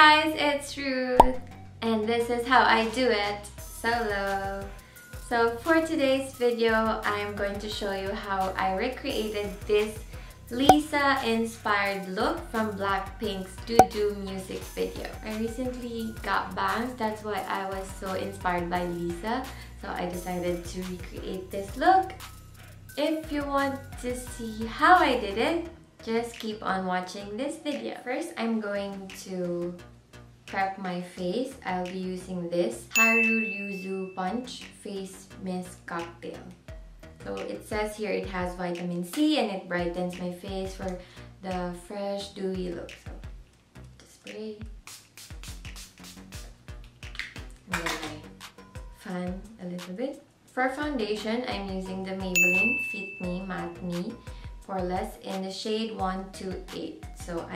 guys, it's Ruth, and this is how I do it solo. So for today's video, I'm going to show you how I recreated this Lisa inspired look from Blackpink's Ddu Du music video. I recently got bangs, that's why I was so inspired by Lisa, so I decided to recreate this look. If you want to see how I did it, just keep on watching this video. First, I'm going to prep my face. I'll be using this HARU YUZU Punch Face Mist Cocktail. So it says here it has vitamin C and it brightens my face for the fresh, dewy look. So just spray. And then I fan a little bit. For foundation, I'm using the Maybelline Fit Me Matte Me Poreless in the shade 128. So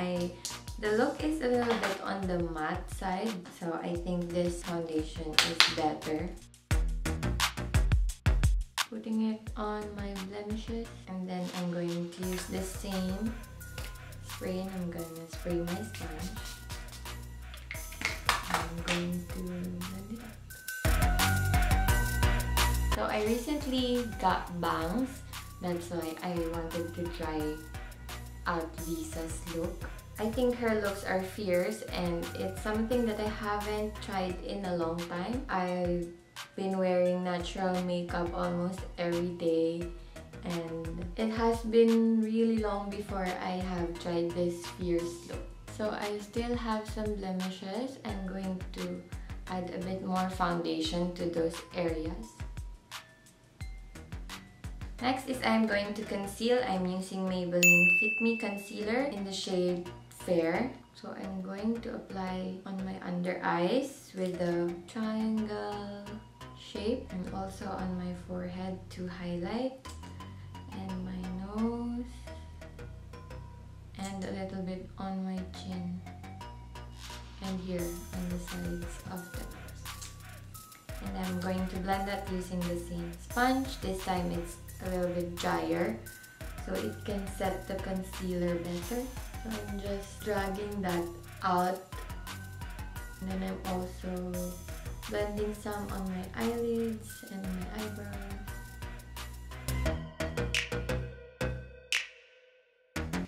the look is a little bit on the matte side, so I think this foundation is better. Putting it on my blemishes, and then I'm going to use the same spray and I'm gonna spray my sponge. I'm going to blend it up. So I recently got bangs. That's why I wanted to try out Lisa's look. I think her looks are fierce and it's something that I haven't tried in a long time. I've been wearing natural makeup almost every day and it has been really long before I have tried this fierce look. So I still have some blemishes. I'm going to add a bit more foundation to those areas. Next is I'm going to conceal. I'm using Maybelline Fit Me Concealer in the shade Fair. So I'm going to apply on my under eyes with a triangle shape and also on my forehead to highlight, and my nose, and a little bit on my chin and here on the sides of the nose. And I'm going to blend that using the same sponge. This time it's a little bit drier so it can set the concealer better. So I'm just dragging that out, and then I'm also blending some on my eyelids and my eyebrows.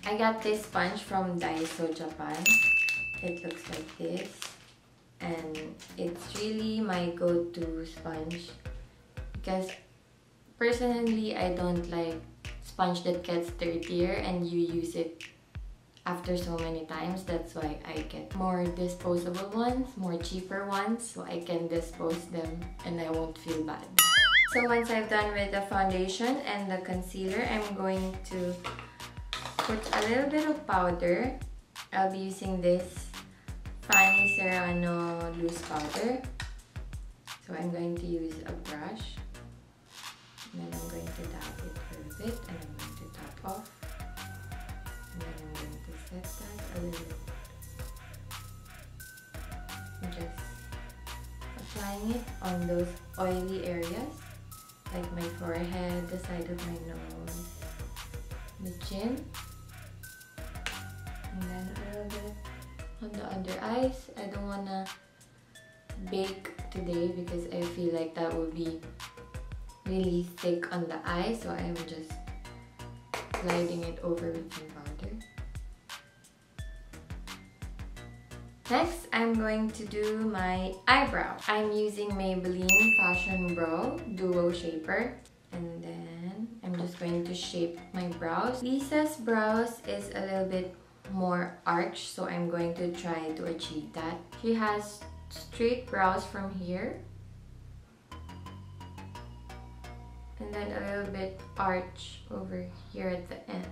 I got this sponge from DAISO, Japan. It looks like this and it's really my go-to sponge because personally, I don't like sponge that gets dirtier and you use it after so many times. That's why I get more disposable ones, more cheaper ones, so I can dispose them and I won't feel bad. So once I've done with the foundation and the concealer, I'm going to put a little bit of powder. I'll be using this FANNY SERRANO loose powder. So I'm going to use a brush. And then I'm going to dab it for a bit and I'm going to tap off. And then I'm going to set that a little bit. I'm just applying it on those oily areas like my forehead, the side of my nose, the chin, and then a little bit on the under eyes. I don't want to bake today because I feel like that would be really thick on the eye, so I'm just gliding it over with some powder. Next, I'm going to do my eyebrow. I'm using Maybelline Fashion Brow Duo Shaper, and then I'm just going to shape my brows. Lisa's brows is a little bit more arched, so I'm going to try to achieve that. She has straight brows from here, and then a little bit arch over here at the end.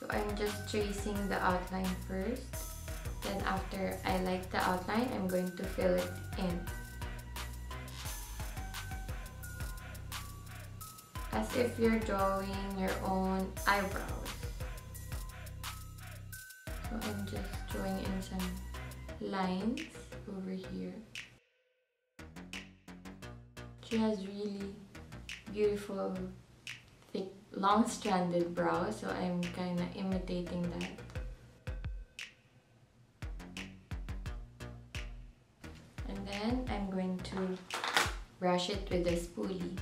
So I'm just tracing the outline first. Then after I like the outline, I'm going to fill it in. As if you're drawing your own eyebrows. So I'm just drawing in some lines over here. She has really beautiful thick long stranded brow, so I'm kind of imitating that. And then I'm going to brush it with a spoolie.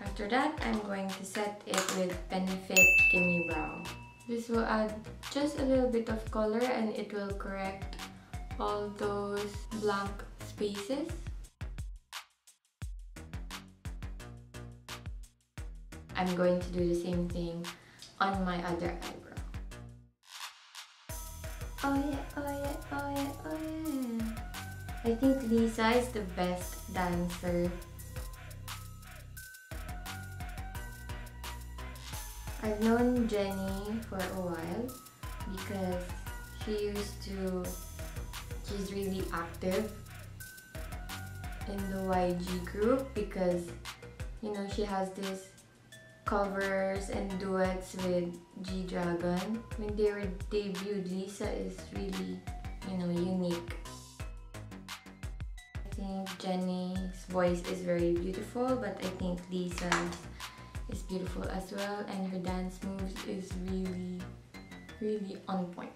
After that, I'm going to set it with Benefit Gimme Brow. This will add just a little bit of color and it will correct all those blank spaces. I'm going to do the same thing on my other eyebrow. Oh yeah, oh yeah, oh yeah, oh yeah. I think Lisa is the best dancer. I've known Jenny for a while because she's really active in the YG group because, you know, she has this covers and duets with G-Dragon. When they were debuted, Lisa is really, you know, unique. I think Jenny's voice is very beautiful, but I think Lisa's is beautiful as well, and her dance moves is really on point.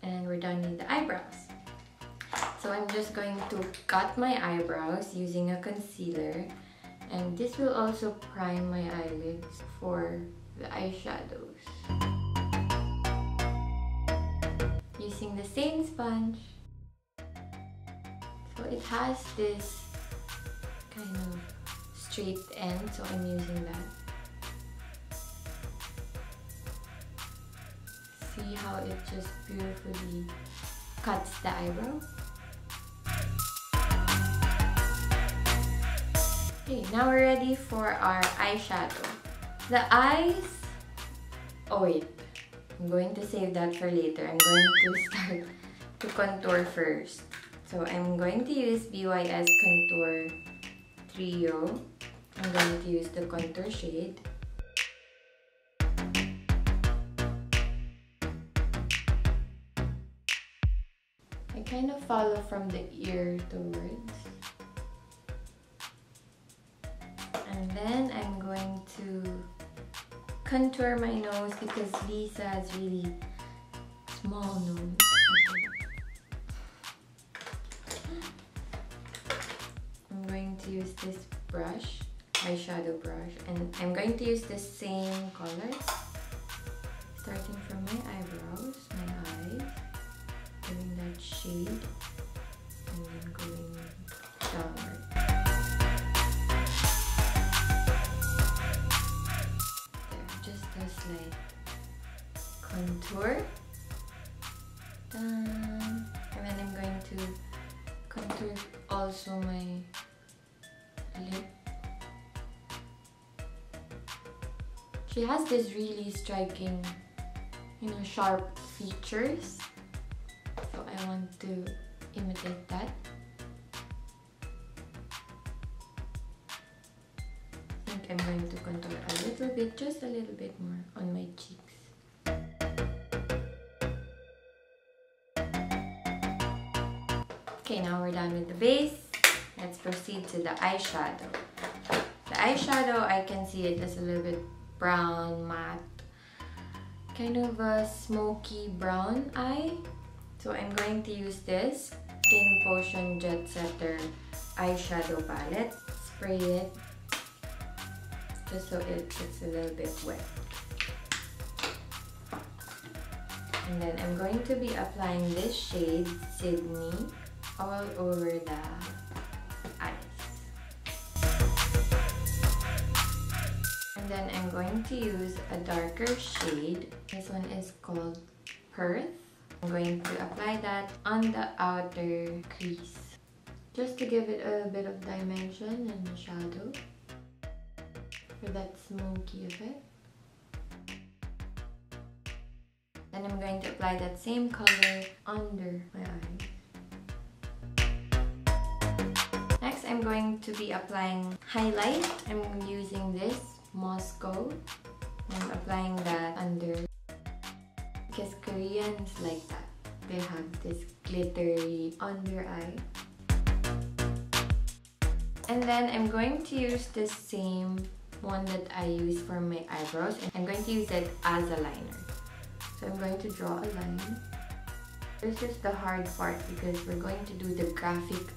And we're done with the eyebrows. So I'm just going to cut my eyebrows using a concealer, and this will also prime my eyelids for the eyeshadows. Using the same sponge. So it has this kind of straight end, so I'm using that. See how it just beautifully cuts the eyebrow? Okay, now we're ready for our eyeshadow. The eyes... Oh wait, I'm going to save that for later. I'm going to start to contour first. So I'm going to use BYS Contour Trio. I'm going to use the contour shade. I kind of follow from the ear towards. And then I'm going to contour my nose because Lisa has really small nose. I'm going to use this brush, eyeshadow brush, and I'm going to use the same color, starting from my eyebrows, my eyes, doing that shade, and then going downward. There, just a slight contour. Done. And then I'm going to contour also my lip. She has this really striking, you know, sharp features. So I want to imitate that. I think I'm going to contour a little bit, just a little bit more on my cheeks. Okay, now we're done with the base. Let's proceed to the eyeshadow. The eyeshadow, I can see it as a little bit brown, matte, kind of a smoky brown eye. So I'm going to use this Skin Potion Jet Setter eyeshadow palette. Spray it just so it's a little bit wet. And then I'm going to be applying this shade, Sydney, all over the eyes. And then I'm going to use a darker shade. This one is called Perth. I'm going to apply that on the outer crease, just to give it a little bit of dimension and a shadow for that smoky effect. Then I'm going to apply that same color under my eyes. Next, I'm going to be applying highlight. I'm using this Moscow. I'm applying that under, because Koreans like that. They have this glittery under eye. And then I'm going to use the same one that I use for my eyebrows, and I'm going to use it as a liner. So I'm going to draw a line. This is the hard part because we're going to do the graphic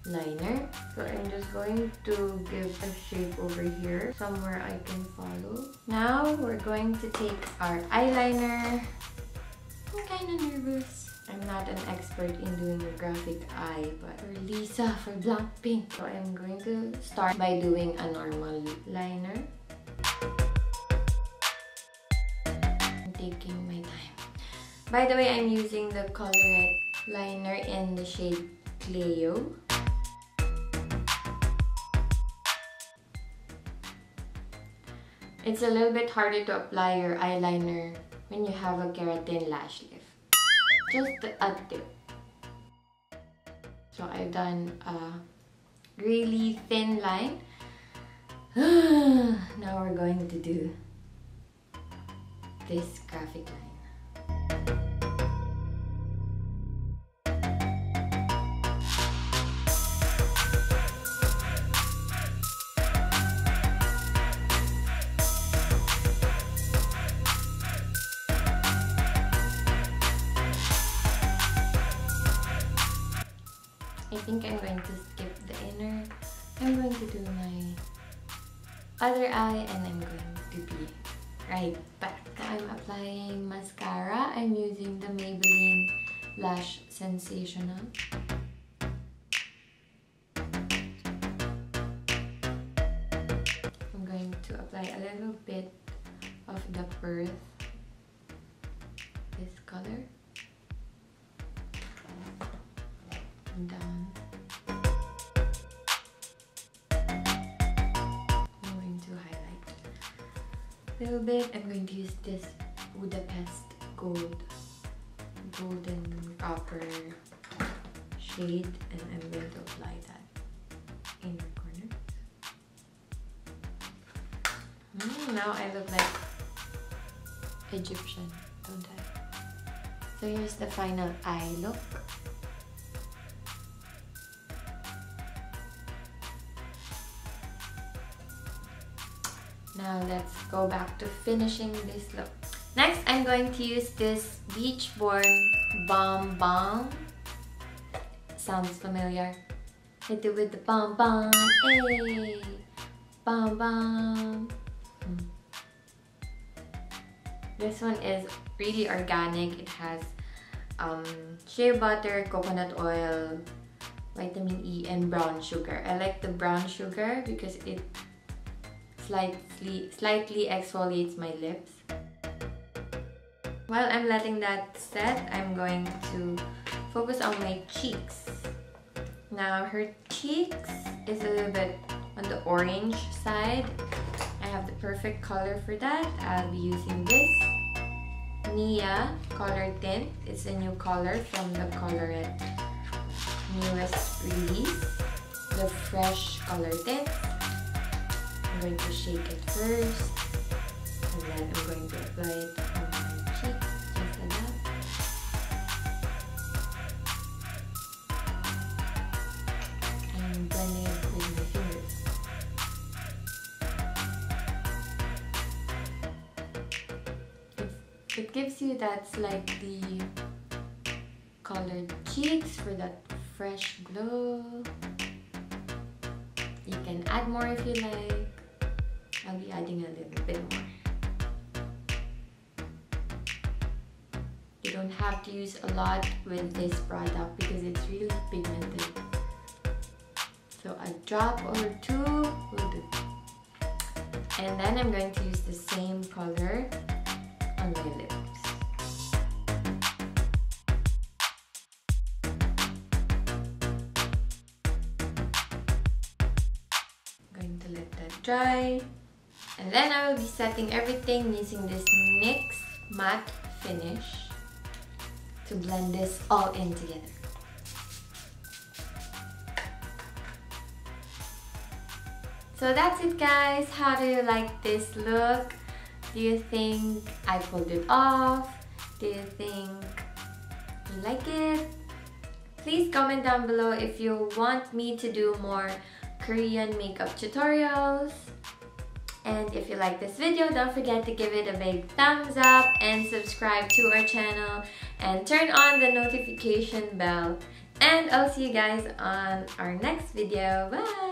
liner. So I'm just going to give a shape over here, somewhere I can follow. Now we're going to take our eyeliner. I'm kind of nervous. I'm not an expert in doing a graphic eye, but for Lisa, for Blackpink. So I'm going to start by doing a normal liner. I'm taking my time. By the way, I'm using the Colorette liner in the shade Cleo. It's a little bit harder to apply your eyeliner when you have a keratin lash lift. Just a tip. So I've done a really thin line. Now we're going to do this graphic line. I think I'm going to skip the inner. I'm going to do my other eye and I'm going to be right back. I'm applying mascara. I'm using the Maybelline Lash Sensational. I'm going to apply a little bit of the Perth, this color. Down. I'm going to highlight a little bit. I'm going to use this Budapest golden copper shade, and I'm going to apply that in the corners. Now I look like Egyptian, don't I? So here's the final eye look. Now let's go back to finishing this look. Next, I'm going to use this BEACHBORN Balm. Sounds familiar? Hit it with the balm, hey! Balm. This one is really organic. It has shea butter, coconut oil, vitamin E, and brown sugar. I like the brown sugar because it slightly exfoliates my lips. While I'm letting that set, I'm going to focus on my cheeks. Now her cheeks is a little bit on the orange side. I have the perfect color for that. I'll be using this Nia color tint. It's a new color from the Colorette newest release, the fresh color tint. I'm going to shake it first, and then I'm going to apply it on my cheeks, just like that. And blending it with my fingers. It gives you that slightly colored cheeks for that fresh glow. You can add more if you like. I'll be adding a little bit more. You don't have to use a lot with this product because it's really pigmented. So a drop or two will do. And then I'm going to use the same color on my lips. I'm going to let that dry. And then I will be setting everything using this NYX matte finish to blend this all in together. So that's it, guys. How do you like this look? Do you think I pulled it off? Do you think you like it? Please comment down below if you want me to do more Korean makeup tutorials. And if you like this video, don't forget to give it a big thumbs up and subscribe to our channel and turn on the notification bell. And I'll see you guys on our next video. Bye!